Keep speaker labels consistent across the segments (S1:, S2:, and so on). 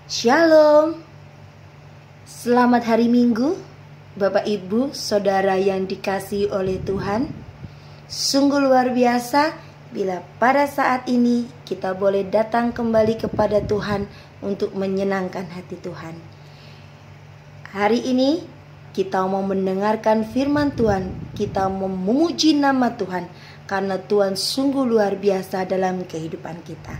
S1: Shalom. Selamat hari Minggu, Bapak Ibu, Saudara yang dikasihi oleh Tuhan. Sungguh luar biasa bila pada saat ini kita boleh datang kembali kepada Tuhan untuk menyenangkan hati Tuhan. Hari ini kita mau mendengarkan firman Tuhan, kita mau memuji nama Tuhan karena Tuhan sungguh luar biasa dalam kehidupan kita.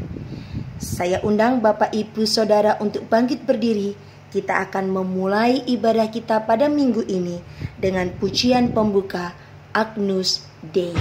S1: Saya undang Bapak Ibu Saudara untuk bangkit berdiri. Kita akan memulai ibadah kita pada minggu ini dengan pujian pembuka Agnus Dei.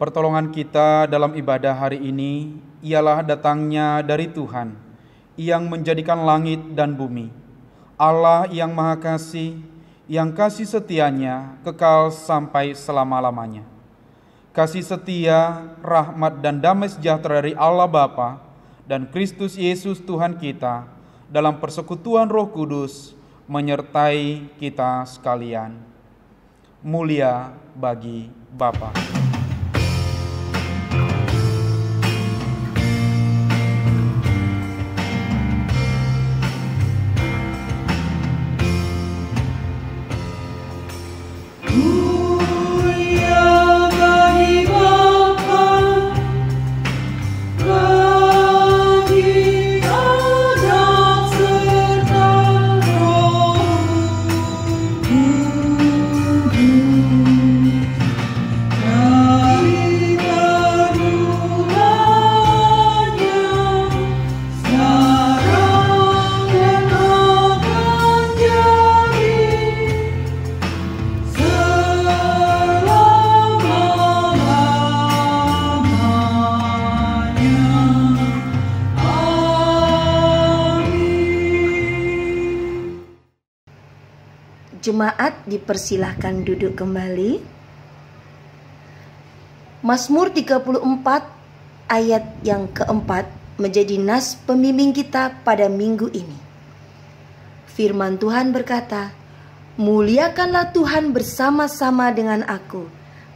S2: Pertolongan kita dalam ibadah hari ini ialah datangnya dari Tuhan yang menjadikan langit dan bumi. Allah yang Maha Kasih, yang kasih setianya kekal sampai selama-lamanya. Kasih setia, rahmat dan damai sejahtera dari Allah Bapa dan Kristus Yesus Tuhan kita dalam persekutuan Roh Kudus menyertai kita sekalian. Mulia bagi Bapa.
S1: Jemaat dipersilahkan duduk kembali. Mazmur 34 ayat yang keempat menjadi nas pembimbing kita pada minggu ini. Firman Tuhan berkata, "Muliakanlah Tuhan bersama-sama dengan aku.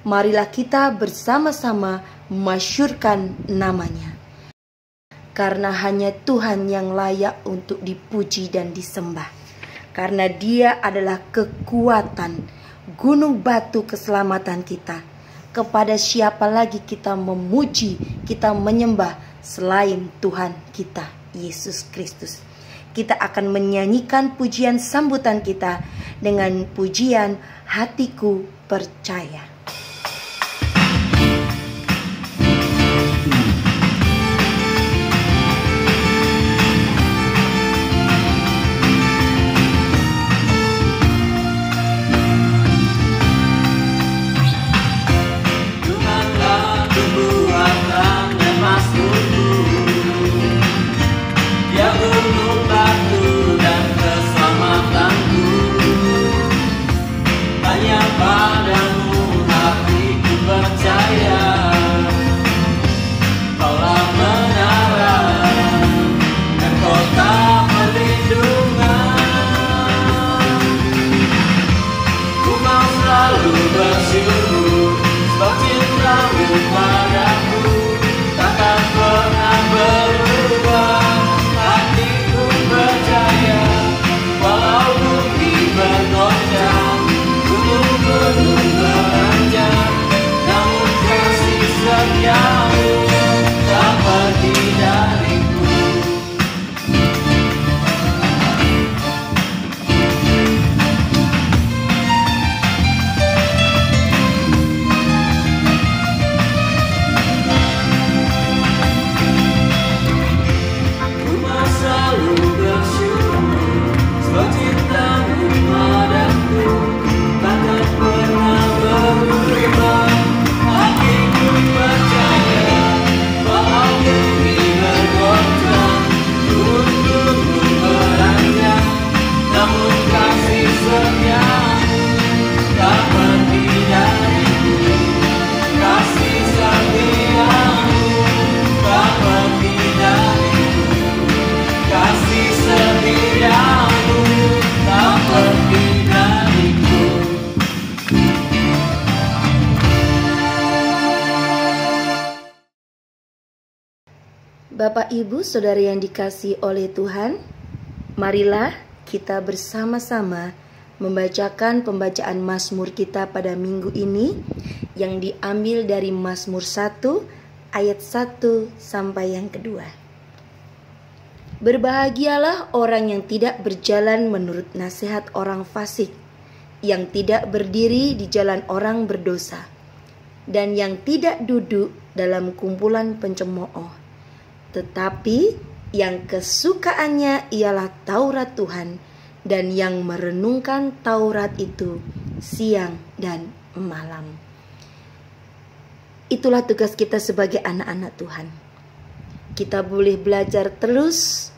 S1: Marilah kita bersama-sama masyhurkan namanya." Karena hanya Tuhan yang layak untuk dipuji dan disembah. Karena Dia adalah kekuatan, gunung batu keselamatan kita. Kepada siapa lagi kita memuji, kita menyembah selain Tuhan kita, Yesus Kristus. Kita akan menyanyikan pujian sambutan kita dengan pujian Hatiku Percaya. Bapak, Ibu, Saudara yang dikasihi oleh Tuhan, marilah kita bersama-sama membacakan pembacaan Mazmur kita pada minggu ini yang diambil dari Mazmur 1 ayat 1 sampai yang kedua. Berbahagialah orang yang tidak berjalan menurut nasihat orang fasik, yang tidak berdiri di jalan orang berdosa, dan yang tidak duduk dalam kumpulan pencemooh. Tetapi yang kesukaannya ialah Taurat Tuhan, dan yang merenungkan Taurat itu siang dan malam. Itulah tugas kita sebagai anak-anak Tuhan. Kita boleh belajar terus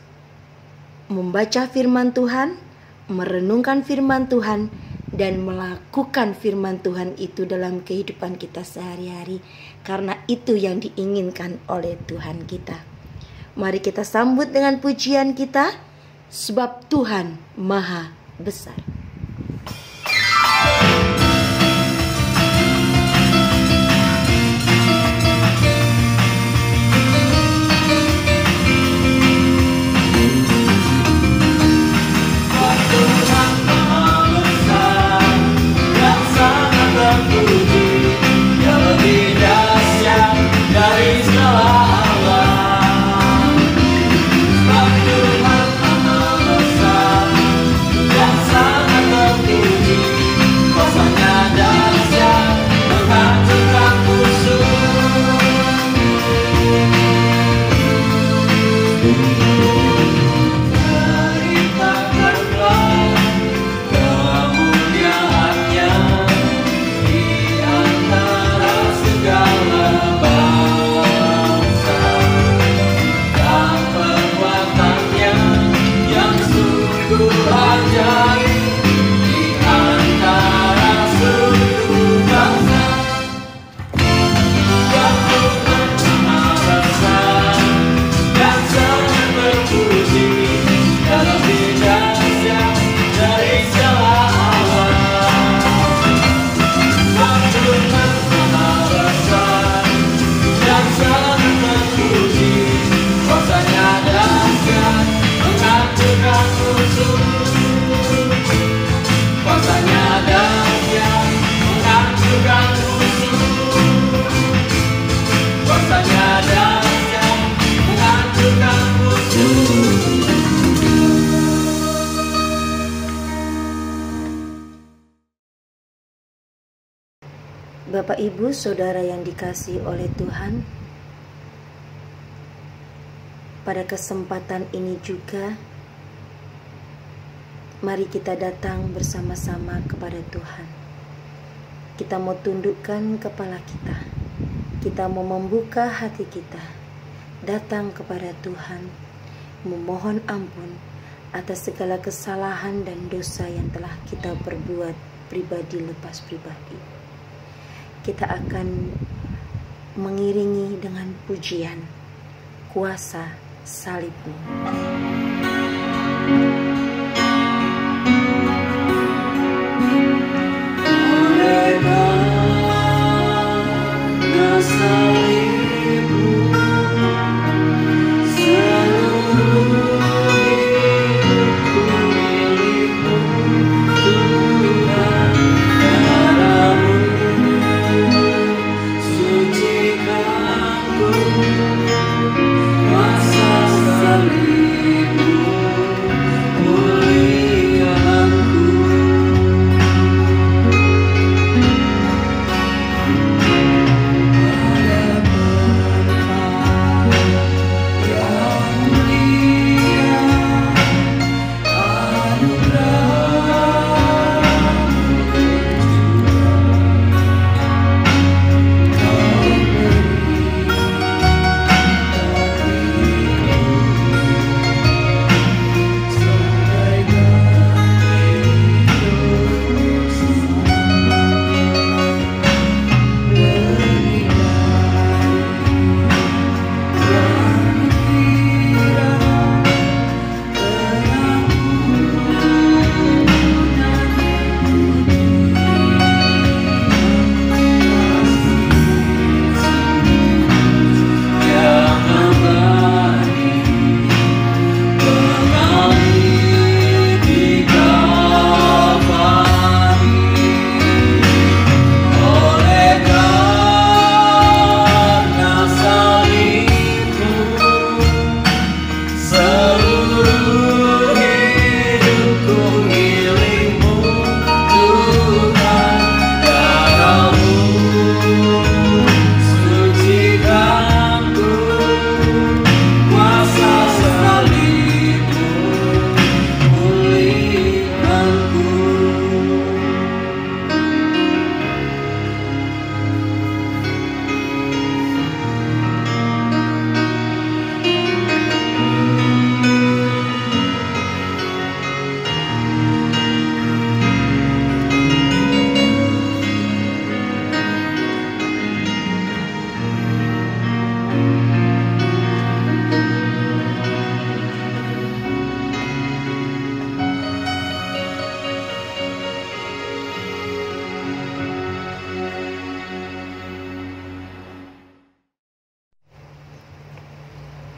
S1: membaca firman Tuhan, merenungkan firman Tuhan, dan melakukan firman Tuhan itu dalam kehidupan kita sehari-hari. Karena itu yang diinginkan oleh Tuhan kita. Mari kita sambut dengan pujian kita, sebab Tuhan Maha Besar.
S3: Yeah.
S1: Bapak, Ibu, Saudara yang dikasihi oleh Tuhan, pada kesempatan ini juga mari kita datang bersama-sama kepada Tuhan. Kita mau tundukkan kepala kita. Kita mau membuka hati kita, datang kepada Tuhan, memohon ampun atas segala kesalahan dan dosa yang telah kita perbuat pribadi lepas pribadi. Kita akan mengiringi dengan pujian kuasa salib-Mu.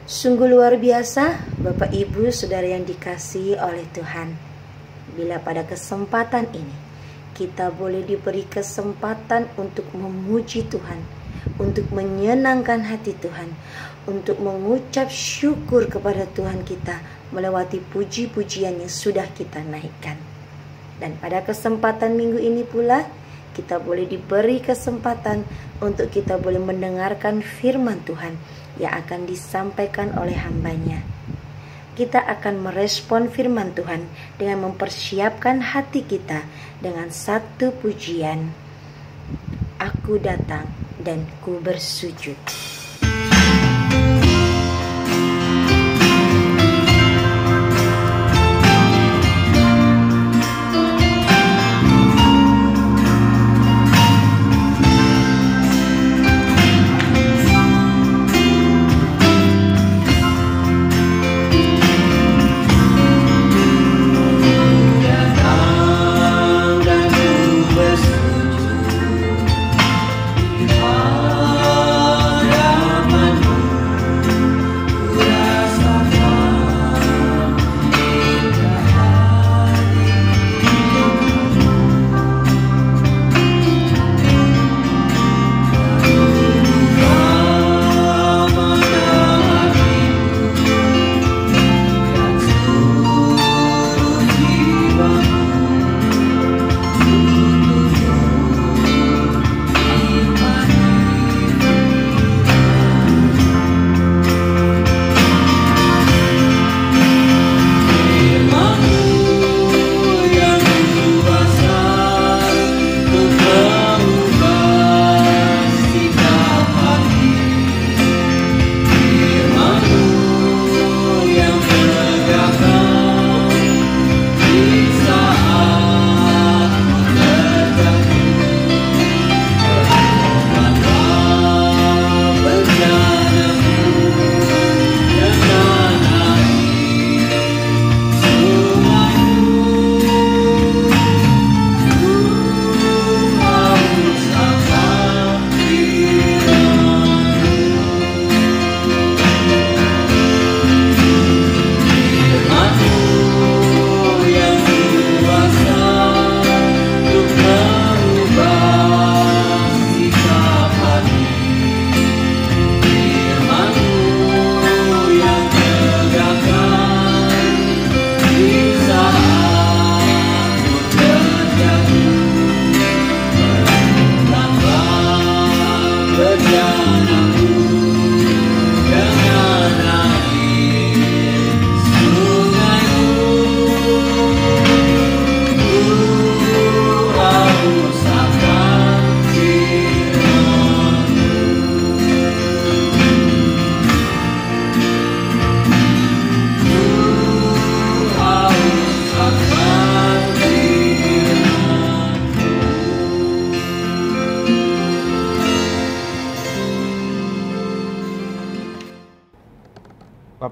S1: Sungguh luar biasa, Bapak, Ibu, Saudara yang dikasihi oleh Tuhan. Bila pada kesempatan ini kita boleh diberi kesempatan untuk memuji Tuhan, untuk menyenangkan hati Tuhan, untuk mengucap syukur kepada Tuhan kita melewati puji-pujian yang sudah kita naikkan. Dan pada kesempatan minggu ini pula kita boleh diberi kesempatan untuk kita boleh mendengarkan firman Tuhan yang akan disampaikan oleh hamba-Nya. Kita akan merespon firman Tuhan dengan mempersiapkan hati kita dengan satu pujian, Aku datang dan ku bersujud.
S3: Ada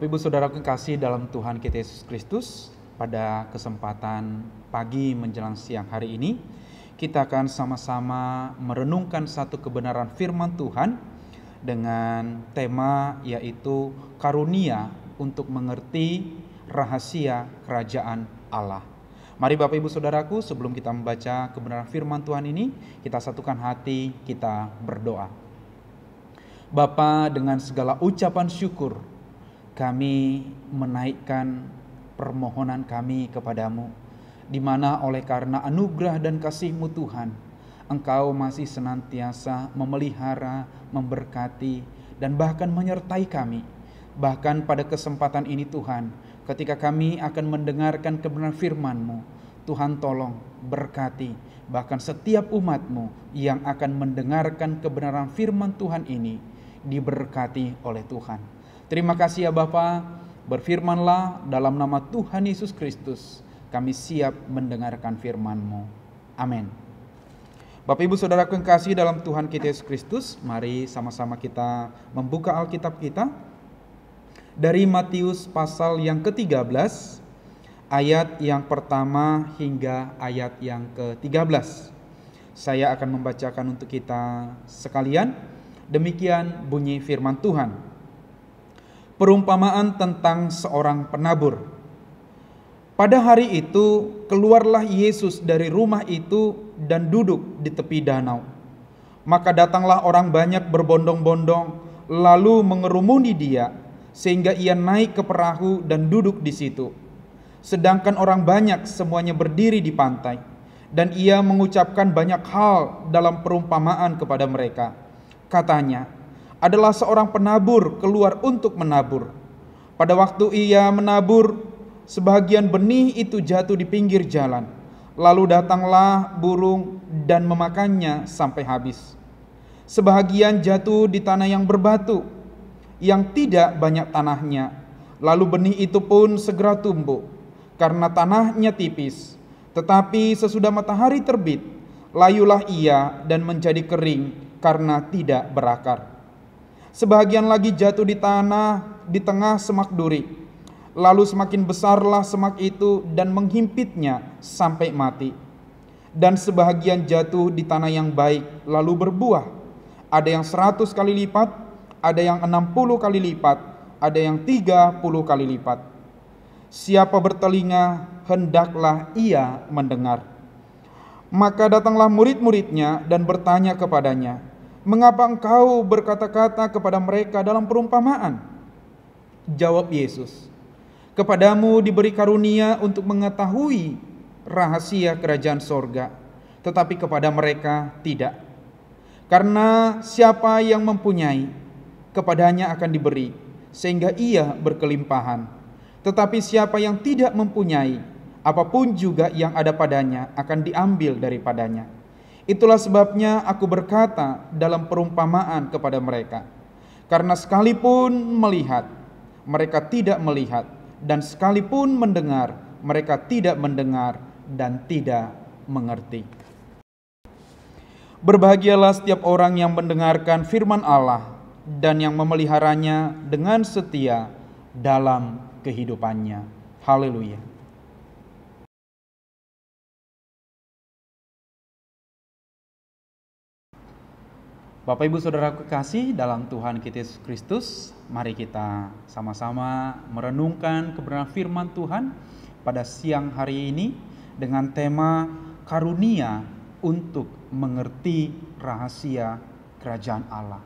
S2: Bapak Ibu Saudara kekasih dalam Tuhan kita Yesus Kristus, pada kesempatan pagi menjelang siang hari ini, kita akan sama-sama merenungkan satu kebenaran firman Tuhan dengan tema yaitu karunia untuk mengerti rahasia kerajaan Allah. Mari Bapak Ibu Saudaraku, sebelum kita membaca kebenaran firman Tuhan ini, kita satukan hati, kita berdoa. Bapa, dengan segala ucapan syukur, kami menaikkan permohonan kami kepadamu, di mana oleh karena anugerah dan kasih-Mu Tuhan, Engkau masih senantiasa memelihara, memberkati, dan bahkan menyertai kami. Bahkan pada kesempatan ini Tuhan, ketika kami akan mendengarkan kebenaran firman-Mu, Tuhan tolong berkati bahkan setiap umat-Mu yang akan mendengarkan kebenaran firman Tuhan ini, diberkati oleh Tuhan. Terima kasih ya Bapa, berfirmanlah dalam nama Tuhan Yesus Kristus, kami siap mendengarkan firman-Mu. Amin. Bapak Ibu Saudara kekasih dalam Tuhan kita Yesus Kristus, mari sama-sama kita membuka Alkitab kita dari Matius pasal yang ke-13, ayat yang pertama hingga ayat yang ke-13. Saya akan membacakan untuk kita sekalian. Demikian bunyi firman Tuhan. Perumpamaan tentang seorang penabur. Pada hari itu keluarlah Yesus dari rumah itu dan duduk di tepi danau. Maka datanglah orang banyak berbondong-bondong lalu mengerumuni dia, sehingga ia naik ke perahu dan duduk di situ. Sedangkan orang banyak semuanya berdiri di pantai, dan ia mengucapkan banyak hal dalam perumpamaan kepada mereka. Katanya, adalah seorang penabur keluar untuk menabur. Pada waktu ia menabur, sebagian benih itu jatuh di pinggir jalan. Lalu datanglah burung dan memakannya sampai habis. Sebagian jatuh di tanah yang berbatu, yang tidak banyak tanahnya. Lalu benih itu pun segera tumbuh, karena tanahnya tipis. Tetapi sesudah matahari terbit, layulah ia dan menjadi kering karena tidak berakar. Sebagian lagi jatuh di tanah di tengah semak duri. Lalu semakin besarlah semak itu dan menghimpitnya sampai mati. Dan sebagian jatuh di tanah yang baik lalu berbuah. Ada yang 100 kali lipat, ada yang 60 kali lipat, ada yang 30 kali lipat. Siapa bertelinga, hendaklah ia mendengar. Maka datanglah murid-muridnya dan bertanya kepadanya, mengapa engkau berkata-kata kepada mereka dalam perumpamaan? Jawab Yesus, kepadamu diberi karunia untuk mengetahui rahasia kerajaan sorga, tetapi kepada mereka tidak. Karena siapa yang mempunyai, kepadanya akan diberi, sehingga ia berkelimpahan. Tetapi siapa yang tidak mempunyai, apapun juga yang ada padanya akan diambil daripadanya. Itulah sebabnya aku berkata dalam perumpamaan kepada mereka. Karena sekalipun melihat, mereka tidak melihat, dan sekalipun mendengar, mereka tidak mendengar dan tidak mengerti. Berbahagialah setiap orang yang mendengarkan firman Allah dan yang memeliharanya dengan setia dalam kehidupannya. Haleluya. Bapak Ibu Saudara kekasih dalam Tuhan kita Yesus Kristus, mari kita sama-sama merenungkan kebenaran firman Tuhan pada siang hari ini dengan tema karunia untuk mengerti rahasia kerajaan Allah.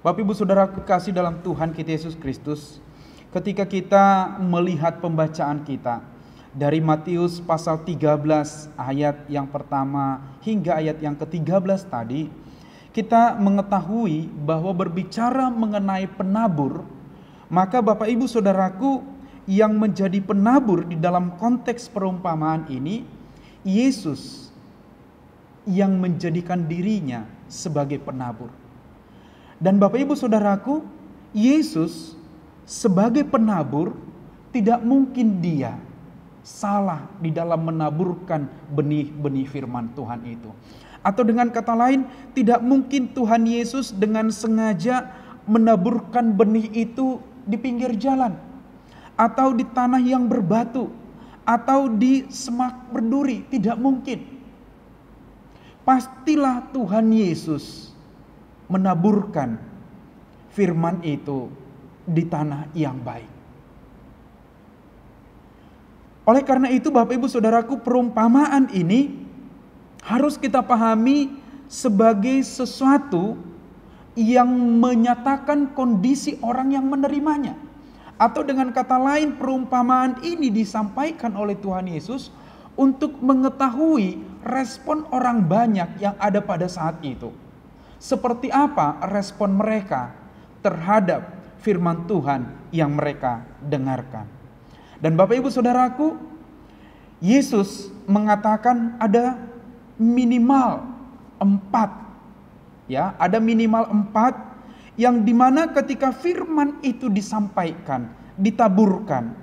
S2: Bapak Ibu Saudara kekasih dalam Tuhan kita Yesus Kristus, ketika kita melihat pembacaan kita dari Matius pasal 13 ayat yang pertama hingga ayat yang ke-13 tadi, kita mengetahui bahwa berbicara mengenai penabur, maka Bapak Ibu Saudaraku yang menjadi penabur di dalam konteks perumpamaan ini, Yesus yang menjadikan dirinya sebagai penabur. Dan Bapak Ibu Saudaraku, Yesus sebagai penabur tidak mungkin dia salah di dalam menaburkan benih-benih firman Tuhan itu. Atau dengan kata lain, tidak mungkin Tuhan Yesus dengan sengaja menaburkan benih itu di pinggir jalan. atau di tanah yang berbatu, atau di semak berduri. Tidak mungkin. Pastilah Tuhan Yesus menaburkan firman itu di tanah yang baik. Oleh karena itu Bapak Ibu Saudaraku, perumpamaan ini harus kita pahami sebagai sesuatu yang menyatakan kondisi orang yang menerimanya. Atau dengan kata lain, perumpamaan ini disampaikan oleh Tuhan Yesus untuk mengetahui respon orang banyak yang ada pada saat itu. Seperti apa respon mereka terhadap firman Tuhan yang mereka dengarkan. Dan Bapak Ibu Saudaraku, Yesus mengatakan ada minimal 4. Ya, ada minimal 4 yang dimana ketika firman itu disampaikan, ditaburkan,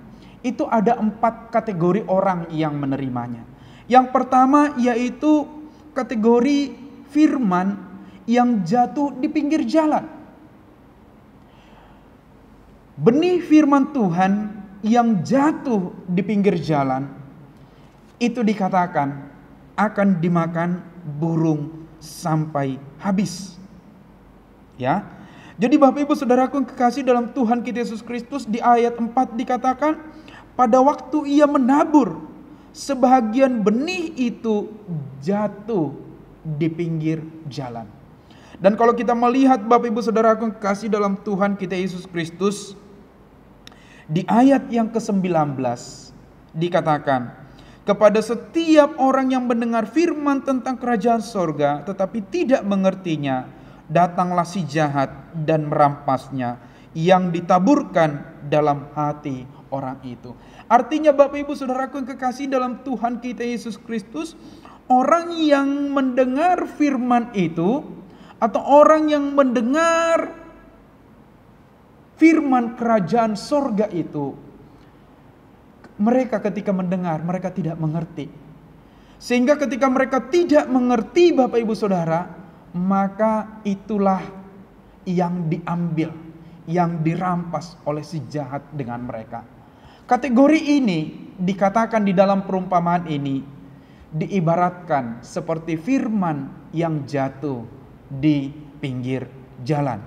S2: itu ada 4 kategori orang yang menerimanya. Yang pertama yaitu kategori firman yang jatuh di pinggir jalan. Benih firman Tuhan yang jatuh di pinggir jalan itu dikatakan akan dimakan burung sampai habis. Ya. Jadi Bapak Ibu Saudaraku yang kekasih dalam Tuhan kita Yesus Kristus, di ayat 4 dikatakan pada waktu ia menabur, sebahagian benih itu jatuh di pinggir jalan. Dan kalau kita melihat Bapak Ibu Saudaraku yang kekasih dalam Tuhan kita Yesus Kristus, di ayat yang ke-19 dikatakan, kepada setiap orang yang mendengar firman tentang kerajaan sorga tetapi tidak mengertinya, datanglah si jahat dan merampasnya yang ditaburkan dalam hati orang itu. Artinya Bapak Ibu Saudaraku yang kekasih dalam Tuhan kita Yesus Kristus, orang yang mendengar firman itu atau orang yang mendengar firman kerajaan sorga itu, mereka ketika mendengar, mereka tidak mengerti. Sehingga ketika mereka tidak mengerti Bapak Ibu Saudara, maka itulah yang diambil, yang dirampas oleh si jahat dengan mereka. Kategori ini dikatakan di dalam perumpamaan ini diibaratkan seperti firman yang jatuh di pinggir jalan.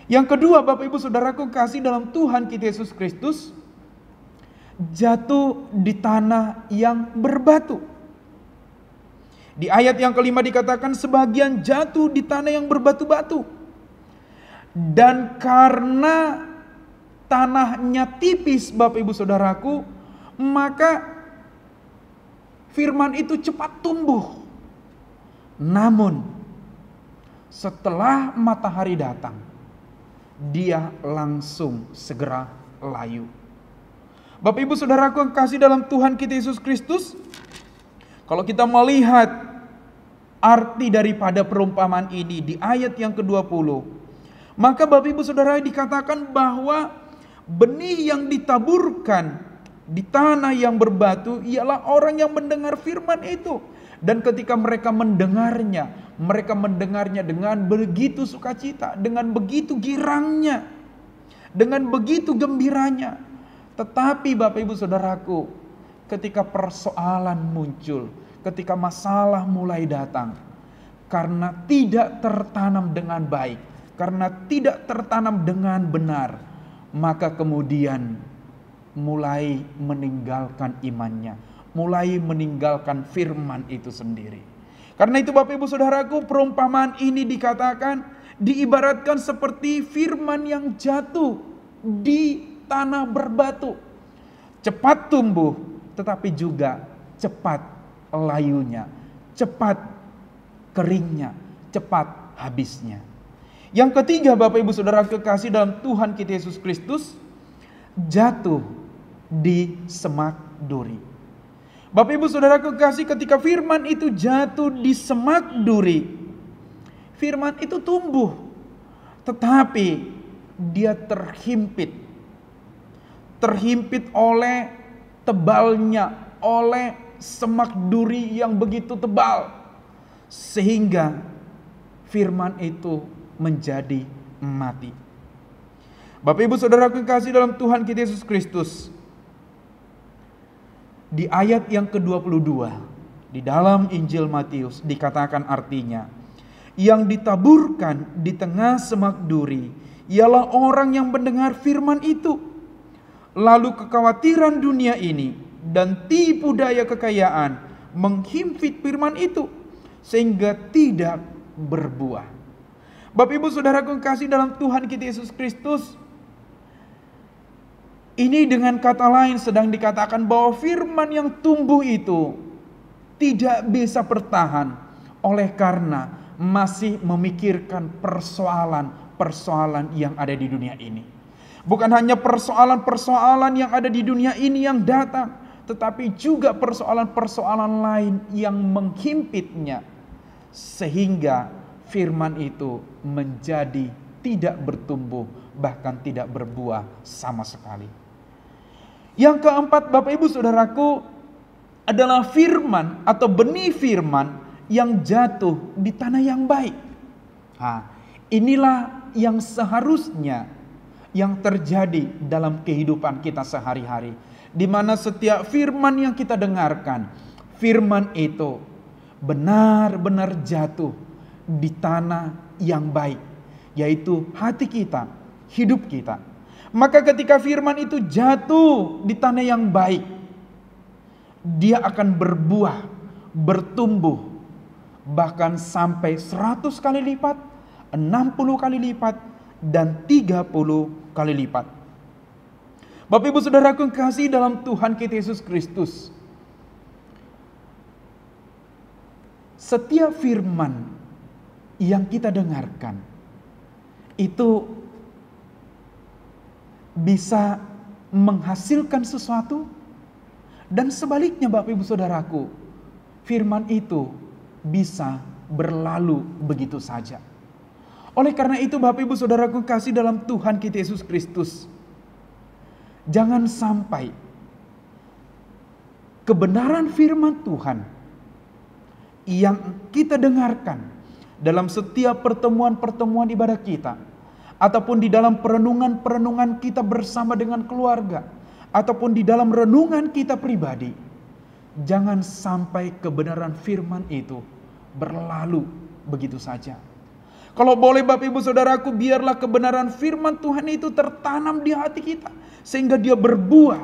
S2: Yang kedua Bapak Ibu Saudaraku kasih dalam Tuhan kita Yesus Kristus, jatuh di tanah yang berbatu. Di ayat yang kelima dikatakan sebagian jatuh di tanah yang berbatu-batu. Dan karena tanahnya tipis Bapak Ibu Saudaraku, maka firman itu cepat tumbuh. Namun setelah matahari datang, dia langsung segera layu. Bapak Ibu Saudaraku yang kasih dalam Tuhan kita Yesus Kristus, kalau kita melihat arti daripada perumpamaan ini di ayat yang ke-20, maka Bapak Ibu Saudara dikatakan bahwa benih yang ditaburkan di tanah yang berbatu ialah orang yang mendengar firman itu. Dan ketika mereka mendengarnya dengan begitu sukacita, dengan begitu girangnya, dengan begitu gembiranya. Tetapi Bapak Ibu Saudaraku, ketika persoalan muncul, ketika masalah mulai datang, karena tidak tertanam dengan baik, karena tidak tertanam dengan benar, maka kemudian mulai meninggalkan imannya, mulai meninggalkan firman itu sendiri. Karena itu Bapak Ibu Saudaraku, perumpamaan ini dikatakan, diibaratkan seperti firman yang jatuh di tanah berbatu. Cepat tumbuh, tetapi juga cepat layunya, cepat keringnya, cepat habisnya. Yang ketiga Bapak Ibu Saudara kekasih dalam Tuhan kita Yesus Kristus, jatuh di semak duri. Bapak Ibu Saudara kekasih, ketika firman itu jatuh di semak duri, firman itu tumbuh, tetapi dia terhimpit oleh tebalnya, oleh semak duri yang begitu tebal, sehingga firman itu menjadi mati. Bapak Ibu Saudara yang kasih dalam Tuhan kita Yesus Kristus, di ayat yang ke-22 di dalam Injil Matius dikatakan artinya, yang ditaburkan di tengah semak duri ialah orang yang mendengar firman itu, lalu kekhawatiran dunia ini dan tipu daya kekayaan menghimpit firman itu sehingga tidak berbuah. Bapak Ibu Saudara yang kasih dalam Tuhan kita Yesus Kristus, ini dengan kata lain sedang dikatakan bahwa firman yang tumbuh itu tidak bisa bertahan oleh karena masih memikirkan persoalan-persoalan yang ada di dunia ini. Bukan hanya persoalan-persoalan yang ada di dunia ini yang datang, tetapi juga persoalan-persoalan lain yang menghimpitnya, sehingga firman itu menjadi tidak bertumbuh, bahkan tidak berbuah sama sekali. Yang keempat, Bapak Ibu Saudaraku, adalah firman atau benih firman yang jatuh di tanah yang baik. Inilah yang seharusnya yang terjadi dalam kehidupan kita sehari-hari, di mana setiap firman yang kita dengarkan, firman itu benar-benar jatuh di tanah yang baik, yaitu hati kita, hidup kita. Maka ketika firman itu jatuh di tanah yang baik, dia akan berbuah, bertumbuh, bahkan sampai 100 kali lipat, 60 kali lipat, dan 30 kali lipat. Bapak Ibu Saudaraku yang kasih dalam Tuhan kita Yesus Kristus, setiap firman yang kita dengarkan itu bisa menghasilkan sesuatu, dan sebaliknya Bapak Ibu Saudaraku, firman itu bisa berlalu begitu saja. Oleh karena itu Bapak Ibu Saudaraku kasih dalam Tuhan kita Yesus Kristus, jangan sampai kebenaran firman Tuhan yang kita dengarkan dalam setiap pertemuan-pertemuan ibadah kita, ataupun di dalam perenungan-perenungan kita bersama dengan keluarga, ataupun di dalam renungan kita pribadi, jangan sampai kebenaran firman itu berlalu begitu saja. Kalau boleh Bapak Ibu Saudaraku, biarlah kebenaran firman Tuhan itu tertanam di hati kita, sehingga dia berbuah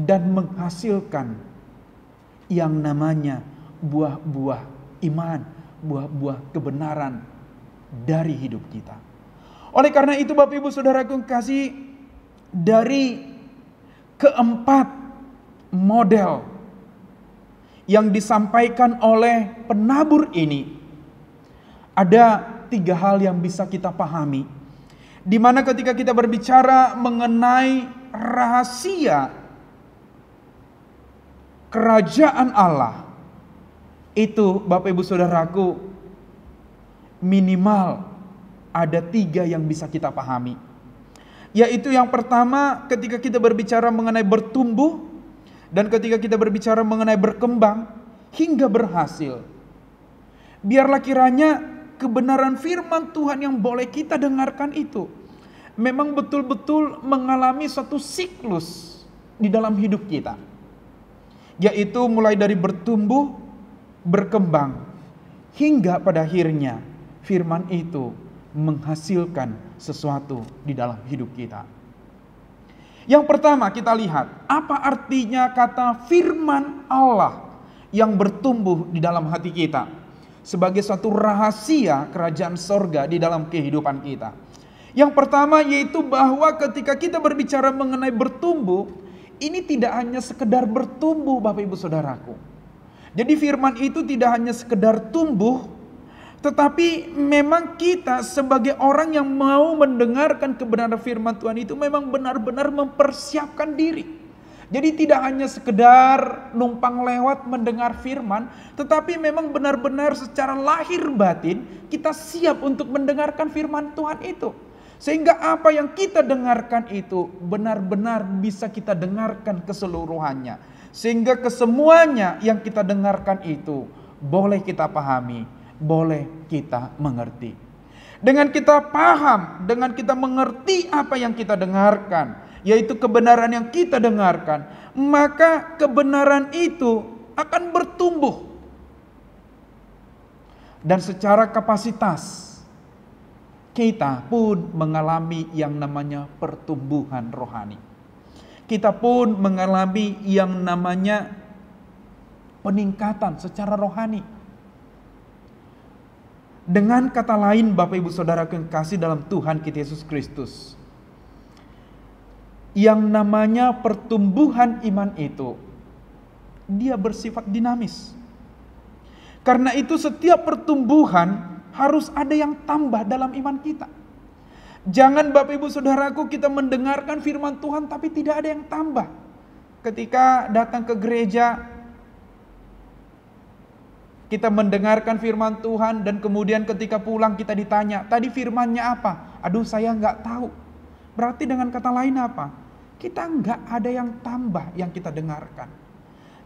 S2: dan menghasilkan yang namanya buah-buah iman, buah-buah kebenaran dari hidup kita. Oleh karena itu Bapak Ibu Saudaraku kasih, dari keempat model yang disampaikan oleh penabur ini, ada 3 hal yang bisa kita pahami, di mana ketika kita berbicara mengenai rahasia kerajaan Allah, itu Bapak Ibu Saudaraku minimal ada 3 yang bisa kita pahami. Yaitu yang pertama, ketika kita berbicara mengenai bertumbuh, dan ketika kita berbicara mengenai berkembang hingga berhasil, biarlah kiranya kebenaran firman Tuhan yang boleh kita dengarkan itu memang betul-betul mengalami suatu siklus di dalam hidup kita, yaitu mulai dari bertumbuh, berkembang, hingga pada akhirnya firman itu menghasilkan sesuatu di dalam hidup kita. Yang pertama, kita lihat apa artinya kata firman Allah yang bertumbuh di dalam hati kita sebagai suatu rahasia kerajaan sorga di dalam kehidupan kita. Yang pertama yaitu bahwa ketika kita berbicara mengenai bertumbuh, ini tidak hanya sekedar bertumbuh Bapak Ibu Saudaraku. Jadi firman itu tidak hanya sekedar tumbuh, tetapi memang kita sebagai orang yang mau mendengarkan kebenaran firman Tuhan itu memang benar-benar mempersiapkan diri. Jadi tidak hanya sekedar numpang lewat mendengar firman, tetapi memang benar-benar secara lahir batin kita siap untuk mendengarkan firman Tuhan itu. Sehingga apa yang kita dengarkan itu benar-benar bisa kita dengarkan keseluruhannya. Sehingga kesemuanya yang kita dengarkan itu boleh kita pahami, boleh kita mengerti. Dengan kita paham, dengan kita mengerti apa yang kita dengarkan, yaitu kebenaran yang kita dengarkan, maka kebenaran itu akan bertumbuh. Dan secara kapasitas, kita pun mengalami yang namanya pertumbuhan rohani. Kita pun mengalami yang namanya peningkatan secara rohani. Dengan kata lain, Bapak Ibu Saudara yang kasih dalam Tuhan kita Yesus Kristus, yang namanya pertumbuhan iman itu, dia bersifat dinamis. Karena itu setiap pertumbuhan harus ada yang tambah dalam iman kita. Jangan Bapak Ibu Saudaraku kita mendengarkan firman Tuhan tapi tidak ada yang tambah. Ketika datang ke gereja, kita mendengarkan firman Tuhan dan kemudian ketika pulang kita ditanya, tadi firmannya apa? Aduh saya nggak tahu. Berarti dengan kata lain apa? Kita nggak ada yang tambah yang kita dengarkan.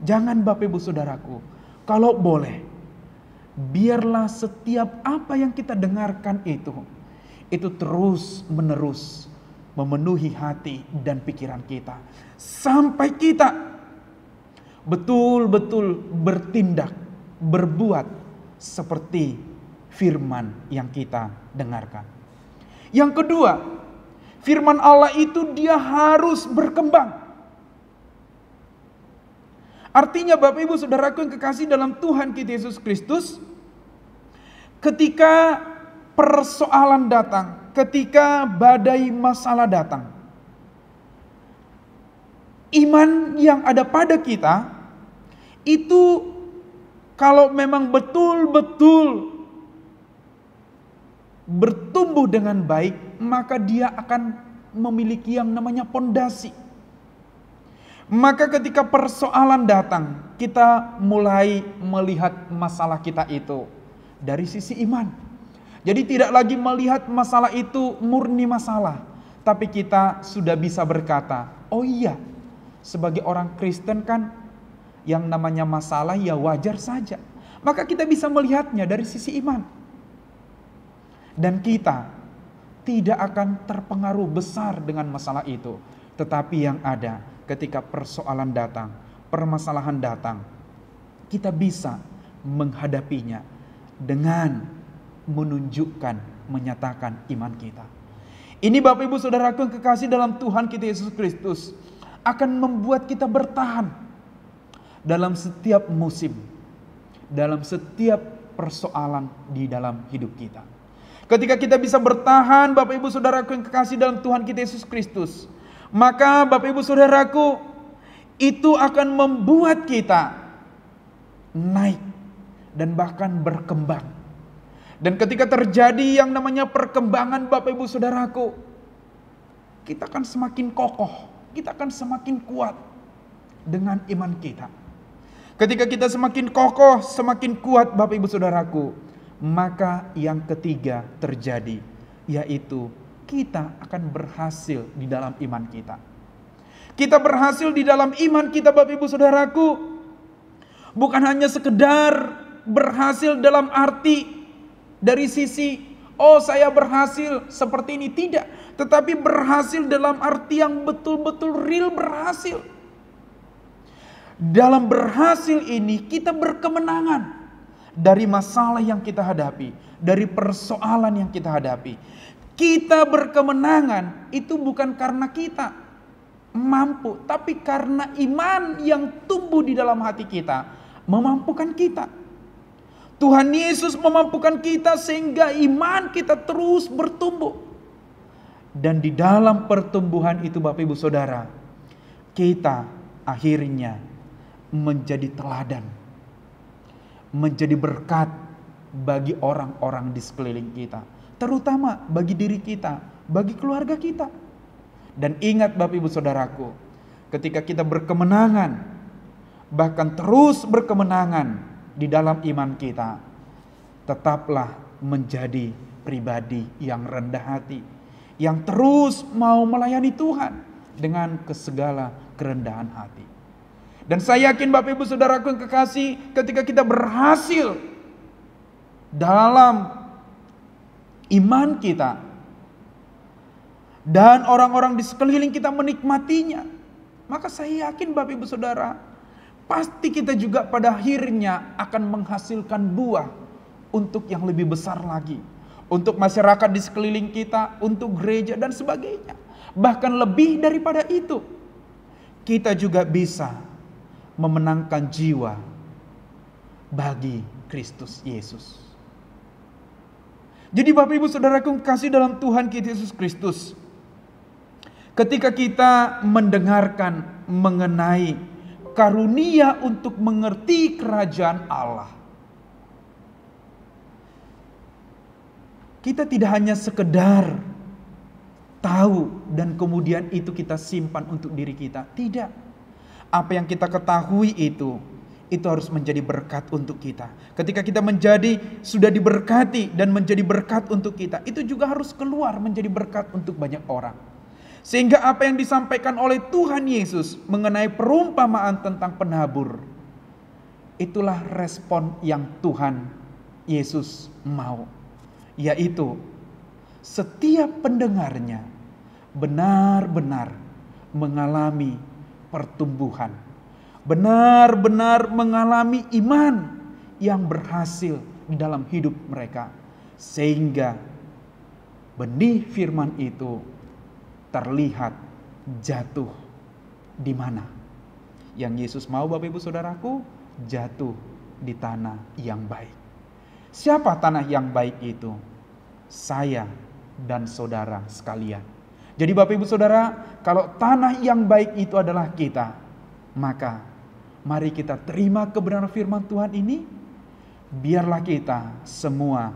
S2: Jangan Bapak Ibu Saudaraku, kalau boleh, biarlah setiap apa yang kita dengarkan itu terus menerus memenuhi hati dan pikiran kita. Sampai kita betul-betul bertindak, berbuat seperti firman yang kita dengarkan. Yang kedua, firman Allah itu dia harus berkembang. Artinya Bapak Ibu Saudaraku yang kekasih dalam Tuhan kita Yesus Kristus, ketika persoalan datang, ketika badai masalah datang, iman yang ada pada kita itu kalau memang betul-betul bertumbuh dengan baik, maka dia akan memiliki yang namanya pondasi. Maka ketika persoalan datang, kita mulai melihat masalah kita itu dari sisi iman. Jadi tidak lagi melihat masalah itu murni masalah, tapi kita sudah bisa berkata, oh iya, sebagai orang Kristen kan yang namanya masalah ya wajar saja. Maka kita bisa melihatnya dari sisi iman. Dan kita tidak akan terpengaruh besar dengan masalah itu. Tetapi yang ada ketika persoalan datang, permasalahan datang, kita bisa menghadapinya dengan menunjukkan, menyatakan iman kita. Ini Bapak Ibu Saudaraku yang kekasih dalam Tuhan kita Yesus Kristus akan membuat kita bertahan dalam setiap musim, dalam setiap persoalan di dalam hidup kita. Ketika kita bisa bertahan Bapak Ibu Saudaraku yang kekasih dalam Tuhan kita Yesus Kristus, maka Bapak Ibu Saudaraku itu akan membuat kita naik dan bahkan berkembang. Dan ketika terjadi yang namanya perkembangan Bapak Ibu Saudaraku, kita akan semakin kokoh, kita akan semakin kuat dengan iman kita. Ketika kita semakin kokoh, semakin kuat Bapak Ibu Saudaraku, maka yang ketiga terjadi, yaitu kita akan berhasil di dalam iman kita. Kita berhasil di dalam iman kita Bapak Ibu Saudaraku, bukan hanya sekedar berhasil dalam arti dari sisi, oh saya berhasil seperti ini, tidak. Tetapi berhasil dalam arti yang betul-betul real berhasil. Dalam berhasil ini kita berkemenangan dari masalah yang kita hadapi, dari persoalan yang kita hadapi. Kita berkemenangan itu bukan karena kita mampu, tapi karena iman yang tumbuh di dalam hati kita memampukan kita. Tuhan Yesus memampukan kita sehingga iman kita terus bertumbuh. Dan di dalam pertumbuhan itu Bapak Ibu Saudara, kita akhirnya menjadi teladan, menjadi berkat bagi orang-orang di sekeliling kita, terutama bagi diri kita, bagi keluarga kita. Dan ingat Bapak Ibu Saudaraku, ketika kita berkemenangan, bahkan terus berkemenangan di dalam iman kita, tetaplah menjadi pribadi yang rendah hati, yang terus mau melayani Tuhan dengan segala kerendahan hati. Dan saya yakin Bapak Ibu Saudaraku yang kekasih, ketika kita berhasil dalam iman kita, dan orang-orang di sekeliling kita menikmatinya, maka saya yakin Bapak Ibu Saudara, pasti kita juga pada akhirnya akan menghasilkan buah untuk yang lebih besar lagi. Untuk masyarakat di sekeliling kita, untuk gereja dan sebagainya. Bahkan lebih daripada itu, kita juga bisa memenangkan jiwa bagi Kristus Yesus. Jadi Bapak Ibu Saudaraku kasih dalam Tuhan kita Yesus Kristus, ketika kita mendengarkan mengenai karunia untuk mengerti kerajaan Allah, kita tidak hanya sekedar tahu dan kemudian itu kita simpan untuk diri kita. Tidak. Apa yang kita ketahui itu harus menjadi berkat untuk kita. Ketika kita sudah diberkati dan menjadi berkat untuk kita, itu juga harus keluar menjadi berkat untuk banyak orang. Sehingga apa yang disampaikan oleh Tuhan Yesus mengenai perumpamaan tentang penabur, itulah respon yang Tuhan Yesus mau. Yaitu setiap pendengarnya benar-benar mengalami pertumbuhan, benar-benar mengalami iman yang berhasil di dalam hidup mereka, sehingga benih firman itu terlihat jatuh di mana? Yang Yesus mau Bapak Ibu Saudaraku, jatuh di tanah yang baik. Siapa tanah yang baik itu? Saya dan saudara sekalian. Jadi Bapak Ibu Saudara, kalau tanah yang baik itu adalah kita, maka mari kita terima kebenaran firman Tuhan ini. Biarlah kita semua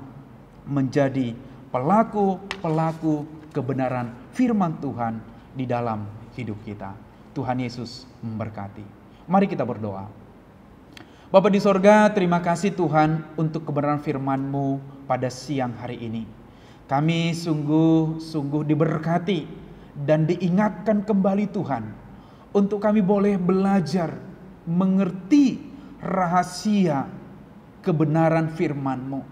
S2: menjadi pelaku-pelaku kebenaran firman Tuhan di dalam hidup kita. Tuhan Yesus memberkati. Mari kita berdoa. Bapa di sorga, terima kasih Tuhan untuk kebenaran firman-Mu pada siang hari ini. Kami sungguh diberkati dan diingatkan kembali Tuhan, untuk kami boleh belajar mengerti rahasia kebenaran firman-Mu.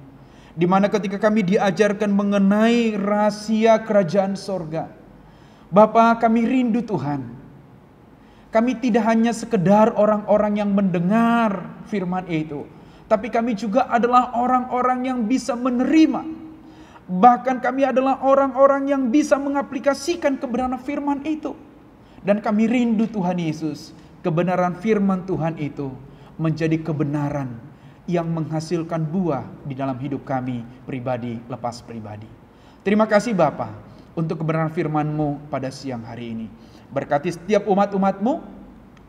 S2: Di mana ketika kami diajarkan mengenai rahasia kerajaan sorga, Bapa, kami rindu Tuhan. Kami tidak hanya sekedar orang-orang yang mendengar firman itu, tapi kami juga adalah orang-orang yang bisa menerima. Bahkan kami adalah orang-orang yang bisa mengaplikasikan kebenaran firman itu. Dan kami rindu Tuhan Yesus, kebenaran firman Tuhan itu menjadi kebenaran yang menghasilkan buah di dalam hidup kami pribadi lepas pribadi. Terima kasih Bapa untuk kebenaran firman-Mu pada siang hari ini. Berkati setiap umat-umat-Mu,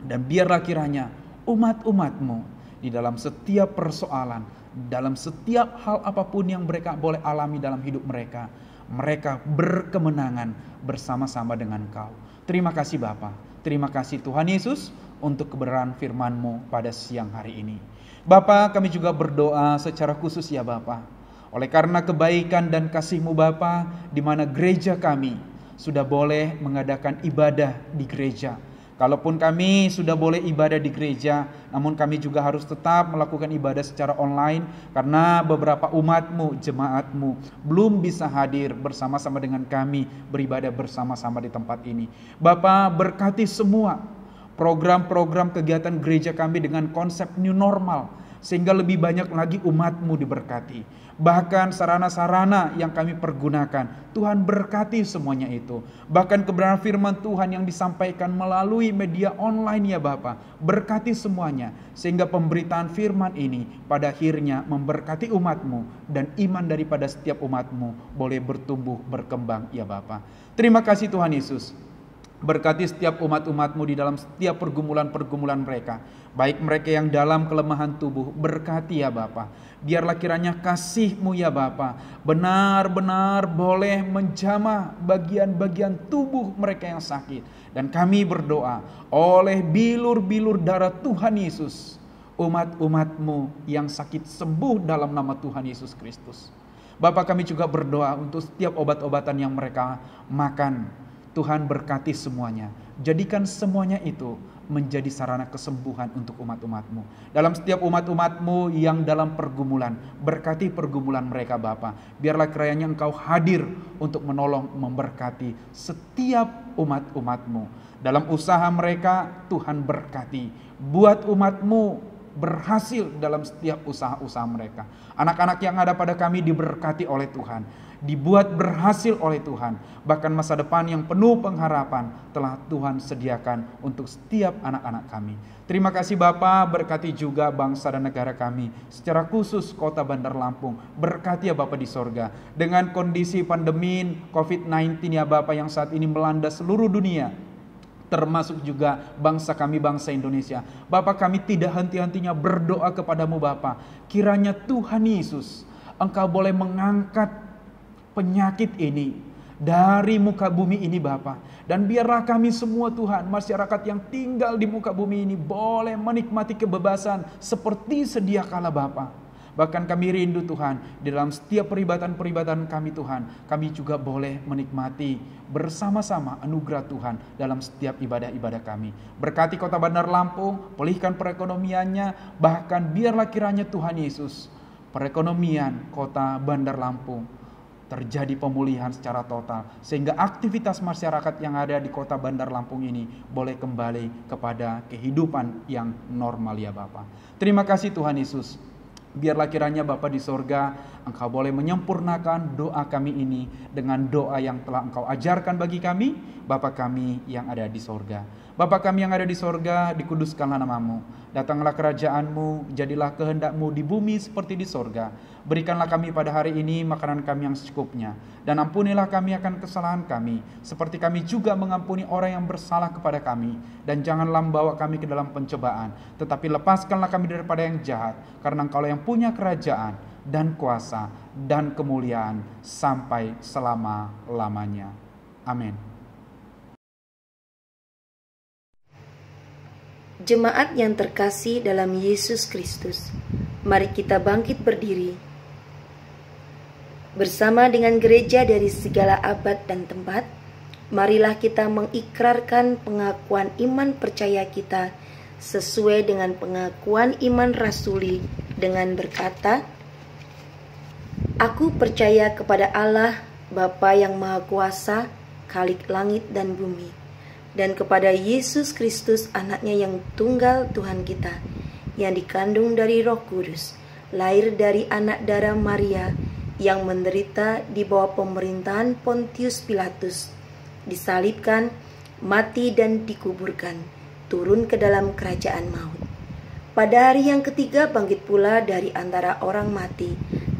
S2: dan biarlah kiranya umat-umat-Mu di dalam setiap persoalan, dalam setiap hal apapun yang mereka boleh alami dalam hidup mereka, mereka berkemenangan bersama-sama dengan Kau. Terima kasih Bapa, terima kasih Tuhan Yesus untuk kebenaran firman-Mu pada siang hari ini. Bapa, kami juga berdoa secara khusus ya Bapa, oleh karena kebaikan dan kasih-Mu Bapa, di mana gereja kami sudah boleh mengadakan ibadah di gereja. Kalaupun kami sudah boleh ibadah di gereja, namun kami juga harus tetap melakukan ibadah secara online, karena beberapa umat-Mu, jemaat-Mu belum bisa hadir bersama-sama dengan kami beribadah bersama-sama di tempat ini. Bapa, berkati semua program-program kegiatan gereja kami dengan konsep new normal, sehingga lebih banyak lagi umat-Mu diberkati. Bahkan sarana-sarana yang kami pergunakan, Tuhan berkati semuanya itu. Bahkan kebenaran firman Tuhan yang disampaikan melalui media online ya Bapa, berkati semuanya. Sehingga pemberitaan firman ini pada akhirnya memberkati umat-Mu, dan iman daripada setiap umat-Mu boleh bertumbuh, berkembang ya Bapa. Terima kasih Tuhan Yesus. Berkati setiap umat-umat-Mu di dalam setiap pergumulan-pergumulan mereka. Baik mereka yang dalam kelemahan tubuh, berkati ya Bapa. Biarlah kiranya kasih-Mu ya Bapa benar-benar boleh menjamah bagian-bagian tubuh mereka yang sakit. Dan kami berdoa oleh bilur-bilur darah Tuhan Yesus, umat-umat-Mu yang sakit sembuh dalam nama Tuhan Yesus Kristus. Bapa, kami juga berdoa untuk setiap obat-obatan yang mereka makan. Tuhan berkati semuanya. Jadikan semuanya itu menjadi sarana kesembuhan untuk umat-umat-Mu. Dalam setiap umat-umat-Mu yang dalam pergumulan, berkati pergumulan mereka Bapa. Biarlah kiranya Engkau hadir untuk menolong, memberkati setiap umat-umat-Mu. Dalam usaha mereka Tuhan berkati. Buat umat-Mu berhasil dalam setiap usaha-usaha mereka. Anak-anak yang ada pada kami diberkati oleh Tuhan, dibuat berhasil oleh Tuhan. Bahkan masa depan yang penuh pengharapan telah Tuhan sediakan untuk setiap anak-anak kami. Terima kasih Bapa, berkati juga bangsa dan negara kami, secara khusus kota Bandar Lampung. Berkati ya Bapa di sorga. Dengan kondisi pandemi COVID-19 ya Bapa yang saat ini melanda seluruh dunia, termasuk juga bangsa kami, bangsa Indonesia. Bapa, kami tidak henti-hentinya berdoa kepadamu Bapa. Kiranya Tuhan Yesus, Engkau boleh mengangkat penyakit ini dari muka bumi ini Bapa. Dan biarlah kami semua Tuhan, masyarakat yang tinggal di muka bumi ini boleh menikmati kebebasan seperti sedia kala Bapa. Bahkan kami rindu Tuhan, di dalam setiap peribadatan-peribadatan kami Tuhan, kami juga boleh menikmati bersama-sama anugerah Tuhan dalam setiap ibadah-ibadah kami. Berkati kota Bandar Lampung, pulihkan perekonomiannya, bahkan biarlah kiranya Tuhan Yesus, perekonomian kota Bandar Lampung terjadi pemulihan secara total, sehingga aktivitas masyarakat yang ada di kota Bandar Lampung ini boleh kembali kepada kehidupan yang normal ya Bapa. Terima kasih Tuhan Yesus. Biarlah kiranya Bapa di sorga, Engkau boleh menyempurnakan doa kami ini dengan doa yang telah Engkau ajarkan bagi kami, Bapa kami yang ada di sorga. Bapa kami yang ada di sorga, dikuduskanlah namamu. Datanglah kerajaan-Mu, jadilah kehendak-Mu di bumi seperti di sorga. Berikanlah kami pada hari ini makanan kami yang secukupnya. Dan ampunilah kami akan kesalahan kami, seperti kami juga mengampuni orang yang bersalah kepada kami. Dan janganlah membawa kami ke dalam pencobaan, tetapi lepaskanlah kami daripada yang jahat. Karena Engkau yang punya kerajaan dan kuasa dan kemuliaan sampai selama-lamanya. Amin.
S1: Jemaat yang terkasih dalam Yesus Kristus, mari kita bangkit berdiri bersama dengan gereja dari segala abad dan tempat. Marilah kita mengikrarkan pengakuan iman percaya kita sesuai dengan pengakuan iman rasuli dengan berkata, Aku percaya kepada Allah, Bapa yang Maha Kuasa, Khalik langit dan bumi, dan kepada Yesus Kristus anaknya yang tunggal Tuhan kita, yang dikandung dari Roh Kudus, lahir dari anak darah Maria, yang menderita di bawah pemerintahan Pontius Pilatus, disalibkan, mati dan dikuburkan, turun ke dalam kerajaan maut. Pada hari yang ketiga bangkit pula dari antara orang mati,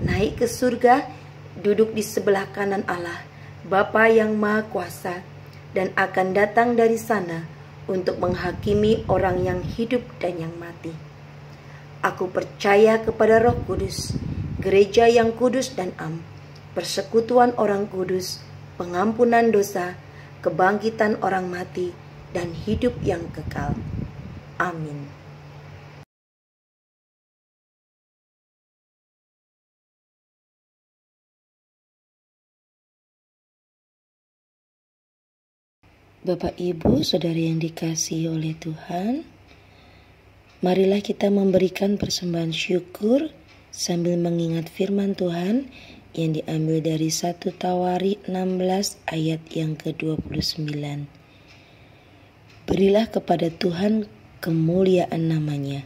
S1: naik ke surga, duduk di sebelah kanan Allah, Bapa yang Maha Kuasa, dan akan datang dari sana untuk menghakimi orang yang hidup dan yang mati. Aku percaya kepada Roh Kudus, gereja yang kudus dan am, persekutuan orang kudus, pengampunan dosa, kebangkitan orang mati, dan hidup yang kekal. Amin. Bapak, Ibu, Saudara yang dikasihi oleh Tuhan, marilah kita memberikan persembahan syukur sambil mengingat firman Tuhan yang diambil dari 1 Tawari 16 ayat yang ke-29. Berilah kepada Tuhan kemuliaan namanya,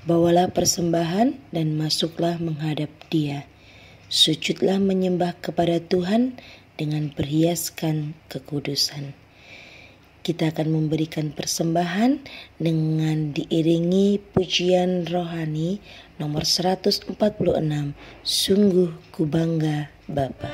S1: bawalah persembahan dan masuklah menghadap Dia. Sujudlah menyembah kepada Tuhan dengan berhiaskan kekudusan. Kita akan memberikan persembahan dengan diiringi pujian rohani nomor 146, Sungguh Ku Bangga Bapa.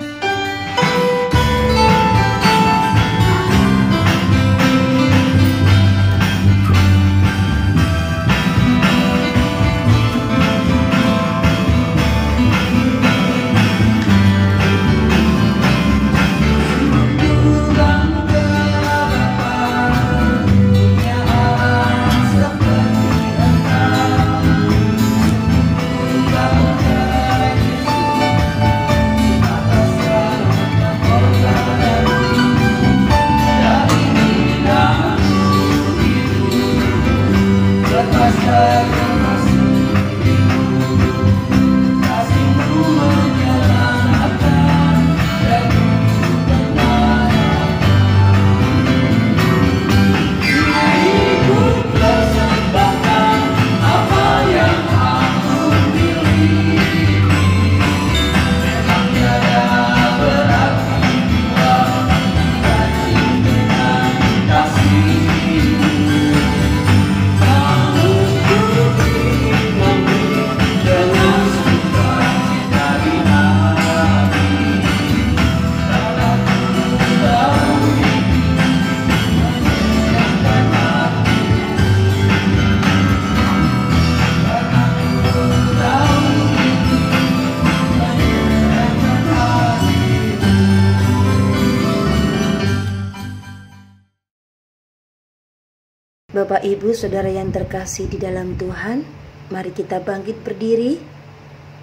S1: Bapak, Ibu, Saudara yang terkasih di dalam Tuhan, mari kita bangkit berdiri.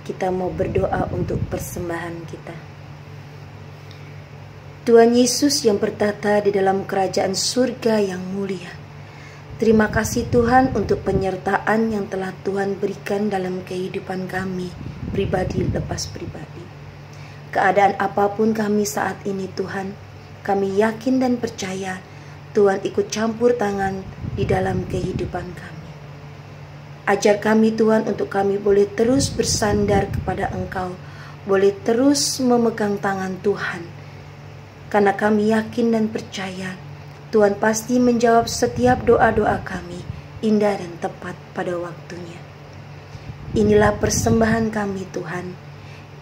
S1: Kita mau berdoa untuk persembahan kita. Tuhan Yesus yang bertata di dalam kerajaan surga yang mulia, terima kasih Tuhan untuk penyertaan yang telah Tuhan berikan dalam kehidupan kami, pribadi lepas pribadi. Keadaan apapun kami saat ini Tuhan, kami yakin dan percaya Tuhan ikut campur tangan di dalam kehidupan kami. Ajar kami Tuhan untuk kami boleh terus bersandar kepada Engkau, boleh terus memegang tangan Tuhan. Karena kami yakin dan percaya Tuhan pasti menjawab setiap doa-doa kami, indah dan tepat pada waktunya. Inilah persembahan kami Tuhan.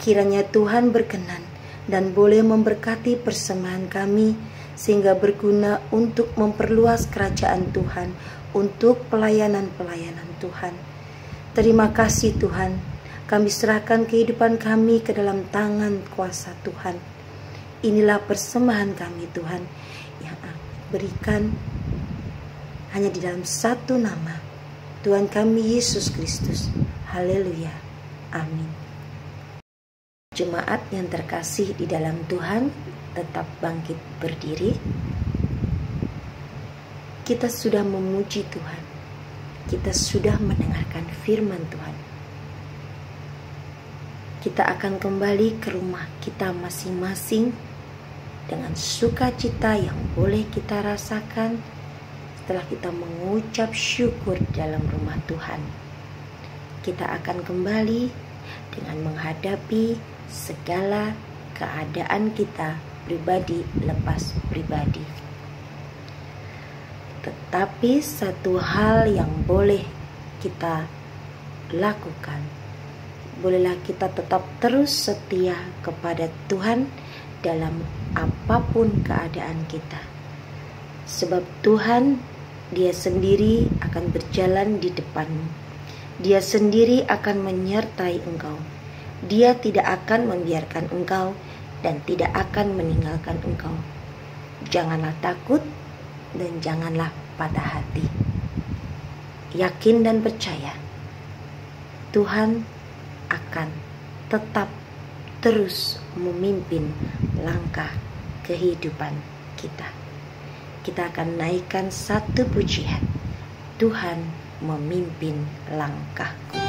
S1: Kiranya Tuhan berkenan dan boleh memberkati persembahan kami, sehingga berguna untuk memperluas kerajaan Tuhan, untuk pelayanan-pelayanan Tuhan. Terima kasih Tuhan, kami serahkan kehidupan kami ke dalam tangan kuasa Tuhan. Inilah persembahan kami Tuhan, yang berikan hanya di dalam satu nama, Tuhan kami Yesus Kristus. Haleluya, amin. Jemaat yang terkasih di dalam Tuhan, tetap bangkit berdiri. Kita sudah memuji Tuhan. Kita sudah mendengarkan firman Tuhan. Kita akan kembali ke rumah kita masing-masing dengan sukacita yang boleh kita rasakan setelah kita mengucap syukur dalam rumah Tuhan. Kita akan kembali dengan menghadapi segala keadaan kita pribadi lepas pribadi. Tetapi satu hal yang boleh kita lakukan, bolehlah kita tetap terus setia kepada Tuhan dalam apapun keadaan kita. Sebab Tuhan, Dia sendiri akan berjalan di depanmu. Dia sendiri akan menyertai engkau. Dia tidak akan membiarkan engkau dan tidak akan meninggalkan engkau. Janganlah takut dan janganlah patah hati. Yakin dan percaya, Tuhan akan tetap terus memimpin langkah kehidupan kita. Kita akan naikkan satu pujian, Tuhan memimpin langkahku.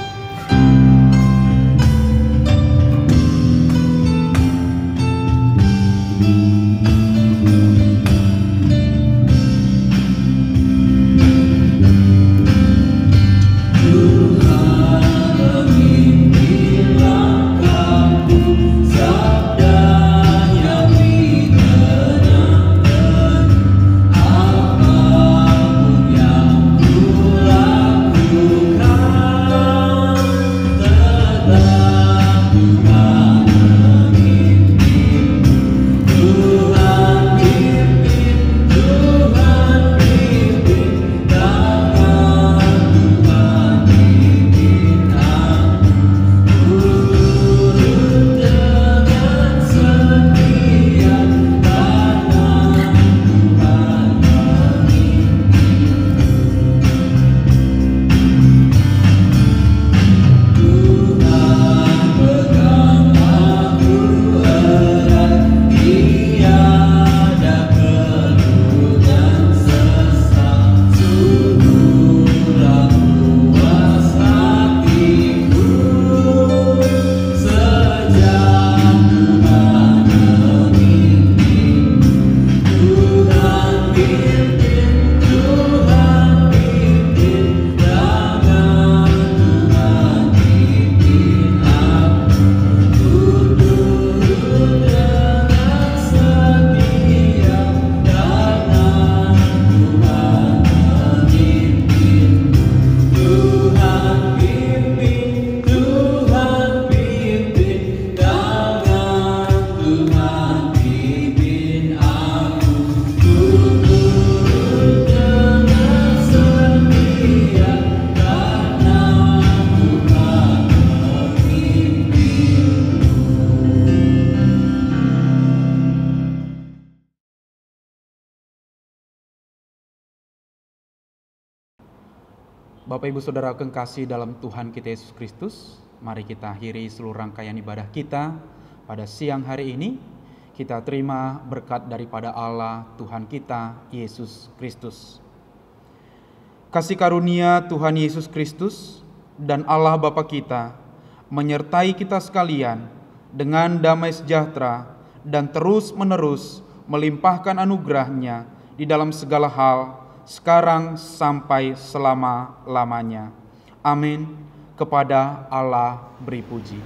S2: Bapak Ibu Saudara kekasih dalam Tuhan kita Yesus Kristus, mari kita akhiri seluruh rangkaian ibadah kita pada siang hari ini. Kita terima berkat daripada Allah Tuhan kita Yesus Kristus. Kasih karunia Tuhan Yesus Kristus dan Allah Bapa kita menyertai kita sekalian dengan damai sejahtera dan terus menerus melimpahkan anugerah-Nya di dalam segala hal, sekarang sampai selama-lamanya. Amin. Kepada Allah beri puji.